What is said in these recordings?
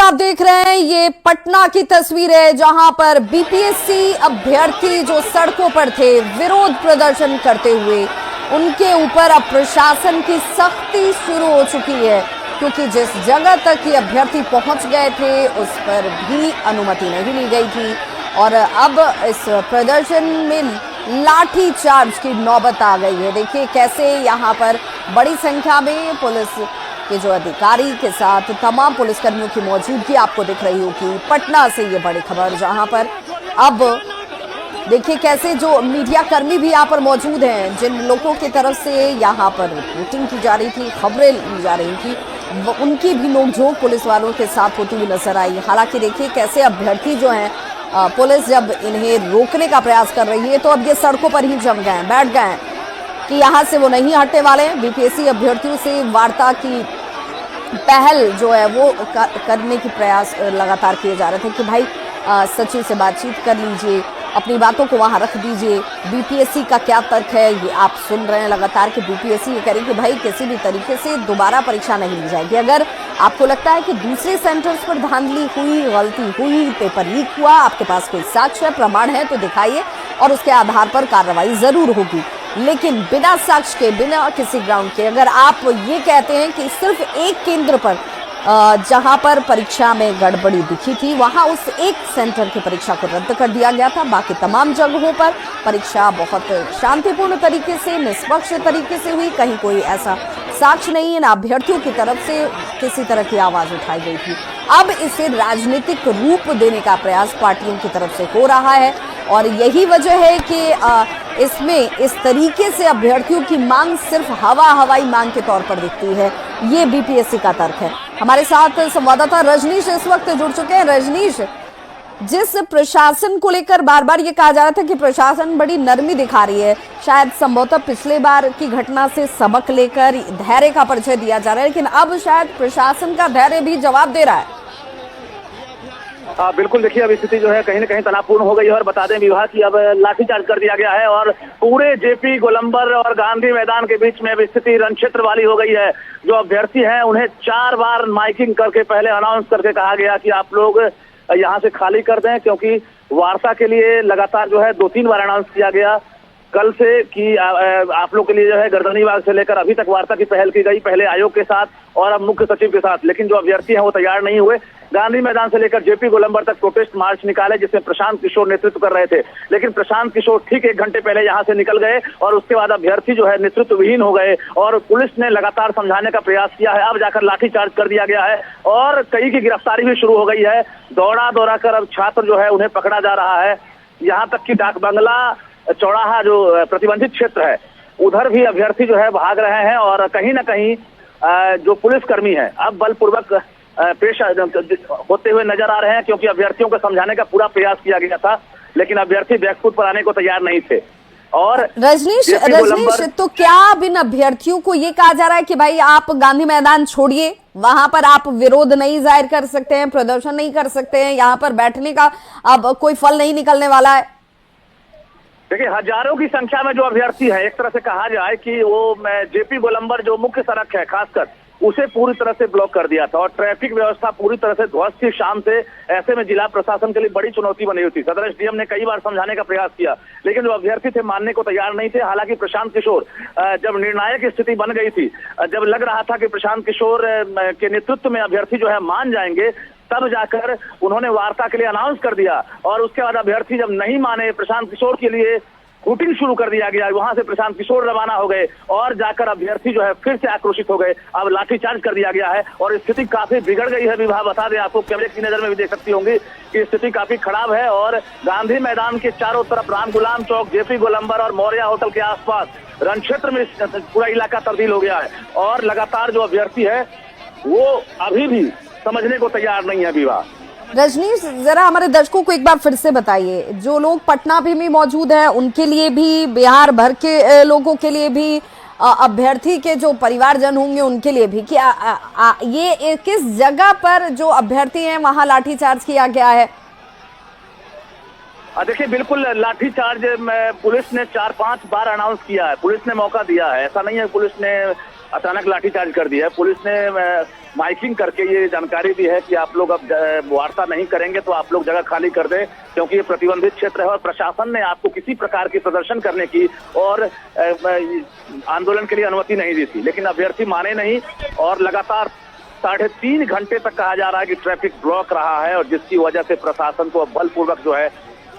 आप देख रहे हैं ये पटना की तस्वीर है, जहां पर बीपीएससी अभ्यर्थी जो सड़कों पर थे विरोध प्रदर्शन करते हुए, उनके ऊपर अब प्रशासन की सख्ती शुरू हो चुकी है, क्योंकि जिस जगह तक ये अभ्यर्थी पहुंच गए थे उस पर भी अनुमति नहीं ली गई थी। और अब इस प्रदर्शन में लाठी चार्ज की नौबत आ गई है। देखिए कैसे यहाँ पर बड़ी संख्या में पुलिस के जो अधिकारी के साथ तमाम पुलिसकर्मियों की मौजूदगी आपको दिख रही होगी। पटना से ये बड़ी खबर, जहां पर अब देखिए कैसे जो मीडिया कर्मी भी यहाँ पर मौजूद हैं, जिन लोगों की तरफ से यहाँ पर रिपोर्टिंग की जा रही थी, खबरें ली जा रही थी, उनकी भी नोकझोंक पुलिस वालों के साथ होती हुई नजर आई। हालांकि देखिए कैसे अभ्यर्थी जो हैं, पुलिस जब इन्हें रोकने का प्रयास कर रही है तो अब ये सड़कों पर ही जम गए, बैठ गए हैं कि यहाँ से वो नहीं हटने वाले। बीपीएससी अभ्यर्थियों से वार्ता की पहल जो है वो करने की प्रयास लगातार किए जा रहे थे कि भाई सचिव से बातचीत कर लीजिए, अपनी बातों को वहां रख दीजिए। बीपीएससी का क्या तर्क है ये आप सुन रहे हैं लगातार कि बीपीएससी ये करें कि भाई किसी भी तरीके से दोबारा परीक्षा नहीं ली जाएगी। अगर आपको लगता है कि दूसरे सेंटर्स पर धांधली हुई, गलती हुई, पेपर लीक हुआ, आपके पास कोई साक्ष्य प्रमाण है तो दिखाइए और उसके आधार पर कार्रवाई जरूर होगी। लेकिन बिना साक्ष्य के, बिना किसी ग्राउंड के, अगर आप ये कहते हैं कि सिर्फ एक केंद्र पर जहां पर परीक्षा में गड़बड़ी दिखी थी वहां उस एक सेंटर की परीक्षा को रद्द कर दिया गया था, बाकी तमाम जगहों पर परीक्षा बहुत शांतिपूर्ण तरीके से, निष्पक्ष तरीके से हुई, कहीं कोई ऐसा साक्ष्य नहीं है, ना अभ्यर्थियों की तरफ से किसी तरह की आवाज उठाई गई थी। अब इसे राजनीतिक रूप देने का प्रयास पार्टियों की तरफ से हो रहा है और यही वजह है कि इसमें इस तरीके से अभ्यर्थियों की मांग सिर्फ हवाई मांग के तौर पर दिखती है। ये बीपीएससी का तर्क है। हमारे साथ संवाददाता रजनीश इस वक्त जुड़ चुके हैं। रजनीश, जिस प्रशासन को लेकर बार बार ये कहा जा रहा था कि प्रशासन बड़ी नरमी दिखा रही है, शायद संभवतः पिछले बार की घटना से सबक लेकर धैर्य का परिचय दिया जा रहा है, लेकिन अब शायद प्रशासन का धैर्य भी जवाब दे रहा है। बिल्कुल, देखिए अब स्थिति जो है कहीं न कहीं तनावपूर्ण हो गई है और बता दें विभाग की अब लाठीचार्ज कर दिया गया है और पूरे जेपी गोलंबर और गांधी मैदान के बीच में अब स्थिति रणक्षेत्र वाली हो गई है। जो अभ्यर्थी हैं उन्हें 4 बार माइकिंग करके पहले अनाउंस करके कहा गया कि आप लोग यहाँ से खाली कर दें, क्योंकि वार्ता के लिए लगातार जो है 2-3 बार अनाउंस किया गया कल से कि आप लोग के लिए जो है गर्दनीबाग से लेकर अभी तक वार्ता की पहल की गई, पहले आयोग के साथ और अब मुख्य सचिव के साथ, लेकिन जो अभ्यर्थी हैं वो तैयार नहीं हुए। गांधी मैदान से लेकर जेपी गोलंबर तक प्रोटेस्ट मार्च निकाले जिसमें प्रशांत किशोर नेतृत्व कर रहे थे, लेकिन प्रशांत किशोर ठीक 1 घंटे पहले यहाँ से निकल गए और उसके बाद अभ्यर्थी जो है नेतृत्व विहीन हो गए और पुलिस ने लगातार समझाने का प्रयास किया है। अब जाकर लाठीचार्ज कर दिया गया है और कई की गिरफ्तारी भी शुरू हो गई है। दौड़ा कर अब छात्र जो है उन्हें पकड़ा जा रहा है। यहाँ तक कि डाक बंगला चौराहा जो प्रतिबंधित क्षेत्र है उधर भी अभ्यर्थी जो है भाग रहे हैं और कहीं ना कहीं जो पुलिसकर्मी है अब बलपूर्वक पेश होते हुए नजर आ रहे हैं, क्योंकि अभ्यर्थियों को समझाने का पूरा प्रयास किया गया था लेकिन अभ्यर्थी बैकफुट पर आने को तैयार नहीं थे। और रजनीश, तो क्या अब इन अभ्यर्थियों को ये कहा जा रहा है कि भाई आप गांधी मैदान छोड़िए, वहां पर आप विरोध नहीं जाहिर कर सकते हैं, प्रदर्शन नहीं कर सकते हैं, यहाँ पर बैठने का अब कोई फल नहीं निकलने वाला है? देखिए हजारों की संख्या में जो अभ्यर्थी है, एक तरह से कहा जाए कि वो जेपी गोलंबर जो मुख्य सड़क है खासकर उसे पूरी तरह से ब्लॉक कर दिया था और ट्रैफिक व्यवस्था पूरी तरह से ध्वस्त थी शाम से। ऐसे में जिला प्रशासन के लिए बड़ी चुनौती बनी हुई थी। सदर एसडीएम ने कई बार समझाने का प्रयास किया लेकिन जो अभ्यर्थी थे मानने को तैयार नहीं थे। हालांकि प्रशांत किशोर जब निर्णायक स्थिति बन गई थी, जब लग रहा था कि प्रशांत किशोर के नेतृत्व में अभ्यर्थी जो है मान जाएंगे, तब जाकर उन्होंने वार्ता के लिए अनाउंस कर दिया और उसके बाद अभ्यर्थी जब नहीं माने, प्रशांत किशोर के लिए शूटिंग शुरू कर दिया गया। वहां से प्रशांत किशोर रवाना हो गए और जाकर अभ्यर्थी जो है फिर से आक्रोशित हो गए। अब लाठीचार्ज कर दिया गया है और स्थिति काफी बिगड़ गई है। विभाग बता दें आपको, कैमरे की नजर में भी देख सकती होंगी कि स्थिति काफी खराब है और गांधी मैदान के चारों तरफ राम गुलाम चौक, जेपी गोलंबर और मौर्या होटल के आसपास रणक्षेत्र में पूरा इलाका तब्दील हो गया है और लगातार जो अभ्यर्थी है वो अभी भी समझने को तैयार नहीं है। विभाग रजनीश, जरा हमारे दर्शकों को एक बार फिर से बताइए, जो लोग पटना भी में मौजूद हैं उनके लिए भी, बिहार भर के लोगों के लिए भी, अभ्यर्थी के जो परिवारजन होंगे उनके लिए भी, कि ये किस जगह पर जो अभ्यर्थी हैं वहां लाठीचार्ज किया गया है? देखिए बिल्कुल लाठीचार्ज पुलिस ने 4-5 बार अनाउंस किया है, पुलिस ने मौका दिया है, ऐसा नहीं है पुलिस ने अचानक लाठीचार्ज कर दिया है। पुलिस ने माइकिंग करके ये जानकारी दी है कि आप लोग अब वार्ता नहीं करेंगे तो आप लोग जगह खाली कर दें, क्योंकि ये प्रतिबंधित क्षेत्र है और प्रशासन ने आपको किसी प्रकार की प्रदर्शन करने की और आंदोलन के लिए अनुमति नहीं दी थी। लेकिन अभ्यर्थी माने नहीं और लगातार 3.5 घंटे तक कहा जा रहा है कि ट्रैफिक ब्लॉक रहा है, और जिसकी वजह से प्रशासन को बलपूर्वक जो है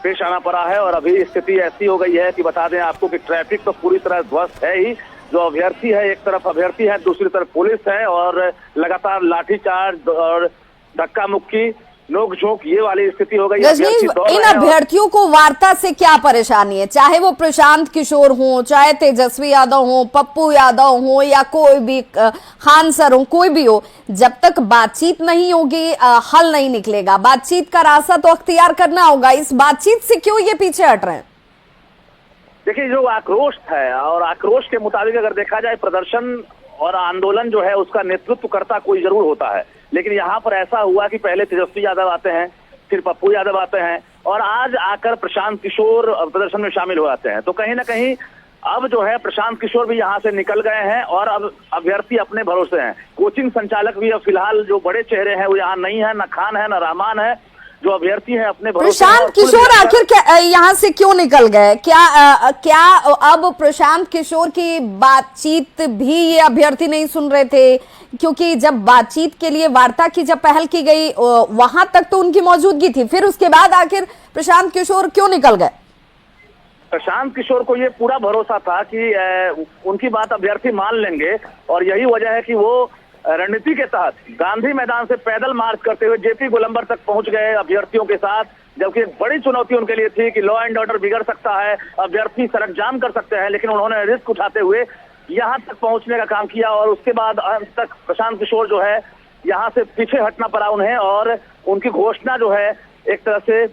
पेश आना पड़ा है। और अभी स्थिति ऐसी हो गई है कि बता दें आपको कि ट्रैफिक तो पूरी तरह ध्वस्त है ही। जो अभ्यर्थी है, एक तरफ अभ्यर्थी है, दूसरी तरफ पुलिस है, और लगातार लाठीचार्ज और धक्का मुक्की, नोक झोंक, ये वाली स्थिति हो गई। रजनीश, इन अभ्यर्थियों को वार्ता से क्या परेशानी है? चाहे वो प्रशांत किशोर हो, चाहे तेजस्वी यादव हो, पप्पू यादव हो, या कोई भी खान सर हो, कोई भी हो, जब तक बातचीत नहीं होगी हल नहीं निकलेगा। बातचीत का रास्ता तो अख्तियार करना होगा। इस बातचीत से क्यों ये पीछे हट रहे हैं? देखिए, जो आक्रोश है और आक्रोश के मुताबिक अगर देखा जाए, प्रदर्शन और आंदोलन जो है उसका नेतृत्व करता कोई जरूर होता है, लेकिन यहाँ पर ऐसा हुआ कि पहले तेजस्वी यादव आते हैं, फिर पप्पू यादव आते हैं, और आज आकर प्रशांत किशोर प्रदर्शन में शामिल हो जाते हैं। तो कहीं ना कहीं अब जो है प्रशांत किशोर भी यहाँ से निकल गए हैं और अब अभ्यर्थी अपने भरोसे हैं। कोचिंग संचालक भी अब फिलहाल जो बड़े चेहरे हैं वो यहाँ नहीं है, न खान है न रहमान है। जो अभ्यर्थी है अपने भरोसे। प्रशांत किशोर आखिर यहाँ से क्यों निकल गए? क्या अब प्रशांत किशोर की बातचीत भी ये अभ्यर्थी नहीं सुन रहे थे? क्योंकि जब बातचीत के लिए वार्ता की जब पहल की गई वहां तक तो उनकी मौजूदगी थी, फिर उसके बाद आखिर प्रशांत किशोर क्यों निकल गए? प्रशांत किशोर को ये पूरा भरोसा था कि उनकी बात अभ्यर्थी मान लेंगे, और यही वजह है कि वो रणनीति के तहत गांधी मैदान से पैदल मार्च करते हुए जेपी गोलंबर तक पहुंच गए अभ्यर्थियों के साथ। जबकि एक बड़ी चुनौती उनके लिए थी कि लॉ एंड ऑर्डर बिगड़ सकता है, अभ्यर्थी सड़क जाम कर सकते हैं, लेकिन उन्होंने रिस्क उठाते हुए यहां तक पहुंचने का काम किया। और उसके बाद अंत तक प्रशांत किशोर जो है यहां से पीछे हटना पड़ा उन्हें, और उनकी घोषणा जो है एक तरह से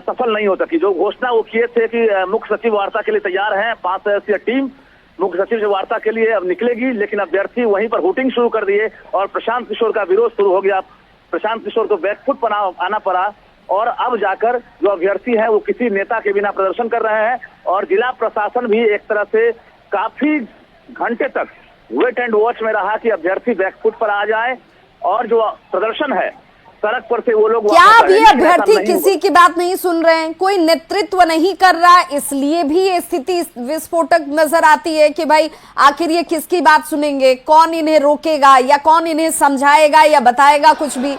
सफल नहीं हो सकी। जो घोषणा वो किए थे कि मुख्य सचिव वार्ता के लिए तैयार हैं, 5 सदस्यीय टीम मुख्य सचिव से वार्ता के लिए अब निकलेगी, लेकिन अभ्यर्थी वहीं पर हुटिंग शुरू कर दिए और प्रशांत किशोर का विरोध शुरू हो गया। प्रशांत किशोर को बैकफुट पर आना पड़ा, और अब जाकर जो अभ्यर्थी है वो किसी नेता के बिना प्रदर्शन कर रहे हैं। और जिला प्रशासन भी एक तरह से काफी घंटे तक वेट एंड वॉच में रहा कि अभ्यर्थी बैकफुट पर आ जाए, और जो प्रदर्शन है सड़क पर से वो लोग। क्या अब ये अभ्यर्थी किसी की बात नहीं सुन रहे हैं? कोई नेतृत्व नहीं कर रहा, इसलिए भी ये स्थिति विस्फोटक नजर आती है कि भाई आखिर ये किसकी बात सुनेंगे? कौन इन्हें रोकेगा, या कौन इन्हें समझाएगा या बताएगा कुछ भी?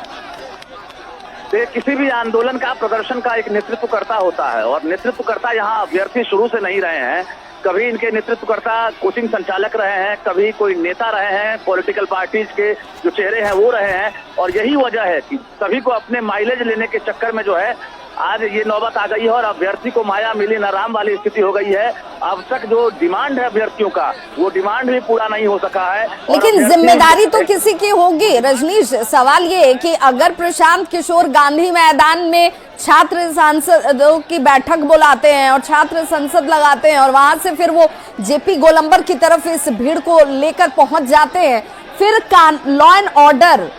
किसी भी आंदोलन का, प्रदर्शन का एक नेतृत्वकर्ता होता है, और नेतृत्वकर्ता यहाँ अभ्यर्थी शुरू से नहीं रहे हैं। कभी इनके नेतृत्वकर्ता कोचिंग संचालक रहे हैं, कभी कोई नेता रहे हैं, पॉलिटिकल पार्टीज के जो चेहरे हैं वो रहे हैं। और यही वजह है कि सभी को अपने माइलेज लेने के चक्कर में जो है आज ये नौबत आ गई है, और अभ्यर्थी को माया मिली न राम वाली स्थिति हो गई है। अब तक जो डिमांड है अभ्यर्थियों का, वो डिमांड भी पूरा नहीं हो सका है। लेकिन जिम्मेदारी तो किसी की होगी रजनीश। सवाल ये है कि अगर प्रशांत किशोर गांधी मैदान में छात्र सांसदों की बैठक बुलाते हैं और छात्र संसद लगाते हैं, और वहां से फिर वो जेपी गोलंबर की तरफ इस भीड़ को लेकर पहुंच जाते हैं, फिर लॉ एंड ऑर्डर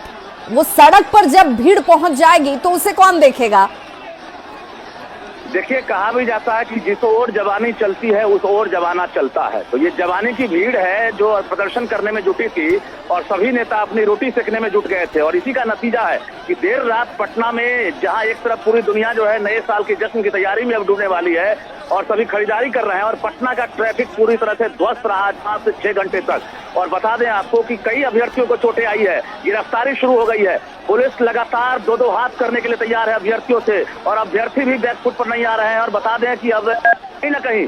वो सड़क पर जब भीड़ पहुंच जाएगी तो उसे कौन देखेगा? देखिए, कहा भी जाता है कि जिस ओर जवानी चलती है उस ओर जवाना चलता है। तो ये जवानी की भीड़ है जो प्रदर्शन करने में जुटी थी, और सभी नेता अपनी रोटी सेकने में जुट गए थे। और इसी का नतीजा है कि देर रात पटना में, जहां एक तरफ पूरी दुनिया जो है नए साल के जश्न की तैयारी में अब डूबने वाली है और सभी खरीदारी कर रहे हैं, और पटना का ट्रैफिक पूरी तरह से ध्वस्त रहा 5 से 6 घंटे तक। और बता दें आपको कि कई अभ्यर्थियों को चोटें आई है, गिरफ्तारी शुरू हो गई है। पुलिस लगातार 2-2 हाथ करने के लिए तैयार है अभ्यर्थियों से, और अभ्यर्थी भी बैकफुट पर नहीं आ रहे हैं। और बता दें कि अब कहीं न कहीं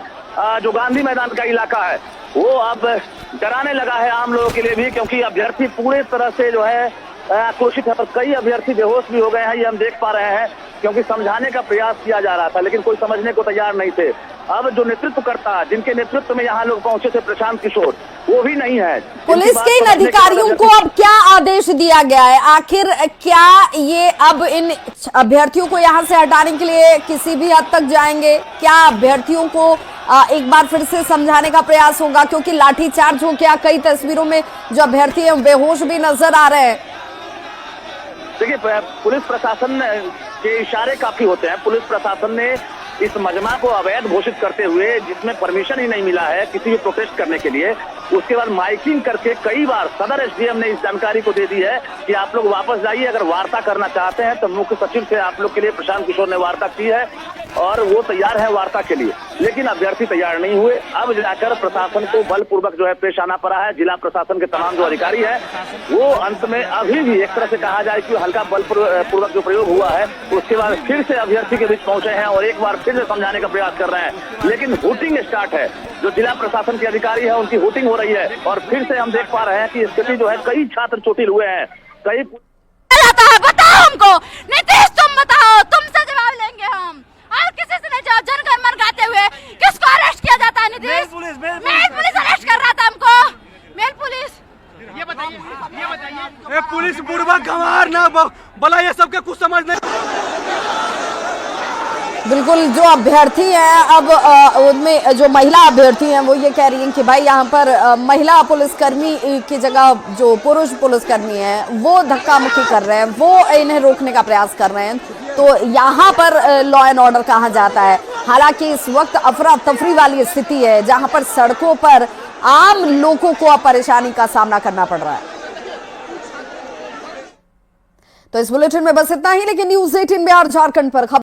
जो गांधी मैदान का इलाका है वो अब डराने लगा है आम लोगों के लिए भी, क्योंकि अभ्यर्थी पूरे तरह से जो है आक्रोशित है। और कई अभ्यर्थी बेहोश भी हो गए हैं, ये हम देख पा रहे हैं, क्योंकि समझाने का प्रयास किया जा रहा था लेकिन कोई समझने को तैयार नहीं थे। अब जो नेतृत्व करता, जिनके नेतृत्व में यहाँ लोग पहुंचे थे, प्रशांत किशोर, वो भी नहीं है। पुलिस के इन अधिकारियों को अब क्या आदेश दिया गया है? आखिर क्या ये अब इन अभ्यर्थियों को यहाँ से हटाने के लिए किसी भी हद तक जाएंगे? क्या अभ्यर्थियों को एक बार फिर से समझाने का प्रयास होगा? क्योंकि लाठीचार्ज हो गया, कई तस्वीरों में जो अभ्यर्थी हैं बेहोश भी नजर आ रहे हैं। देखिए, पुलिस प्रशासन के इशारे काफी होते हैं। पुलिस प्रशासन ने इस मजमा को अवैध घोषित करते हुए, जिसमें परमिशन ही नहीं मिला है किसी भी प्रोटेस्ट करने के लिए, उसके बाद माइकिंग करके कई बार सदर एसडीएम ने इस जानकारी को दे दी है कि आप लोग वापस जाइए, अगर वार्ता करना चाहते हैं तो मुख्य सचिव से आप लोग के लिए प्रशांत किशोर ने वार्ता की है और वो तैयार है वार्ता के लिए। लेकिन अभ्यर्थी तैयार नहीं हुए। अब जाकर प्रशासन को बलपूर्वक जो है पेश आना पड़ा है। जिला प्रशासन के तमाम जो अधिकारी है वो अंत में अभी भी एक तरह से कहा जाए कि हल्का बलपूर्वक जो प्रयोग हुआ है उसके बाद फिर से अभ्यर्थी के बीच पहुंचे हैं और एक बार फिर से समझाने का प्रयास कर रहे हैं। लेकिन हुटिंग स्टार्ट है। जो जिला प्रशासन के अधिकारी है उनकी हुटिंग हो रही है और फिर से हम देख पा रहे हैं कि स्थिति जो है, कई छात्र चोटिल हुए हैं, कई बताओ हमको, नीतीश तुम बताओ, तुमसे जवाब लेंगे हम। और किसी से नहीं जाओ, जनगण मन गाते हुए किसको अरेस्ट किया जाता है? नीतीश मेल पुलिस अरेस्ट कर रहा था हमको, मेल पुलिस। ये बताइए पुलिस बुढ़वा गंवार ना बोला, ये सबके कुछ समझ नहीं। बिल्कुल, जो अभ्यर्थी हैं अब उनमें जो महिला अभ्यर्थी हैं वो ये कह रही हैं कि भाई यहाँ पर महिला पुलिसकर्मी की जगह जो पुरुष पुलिसकर्मी हैं वो धक्का मुक्की कर रहे हैं, वो इन्हें रोकने का प्रयास कर रहे हैं। तो यहाँ पर लॉ एंड ऑर्डर कहाँ जाता है? हालांकि इस वक्त अफरा तफरी वाली स्थिति है जहाँ पर सड़कों पर आम लोगों को अब परेशानी का सामना करना पड़ रहा है। तो इस बुलेटिन में बस इतना ही, लेकिन न्यूज़ 18 बिहार झारखंड पर खबर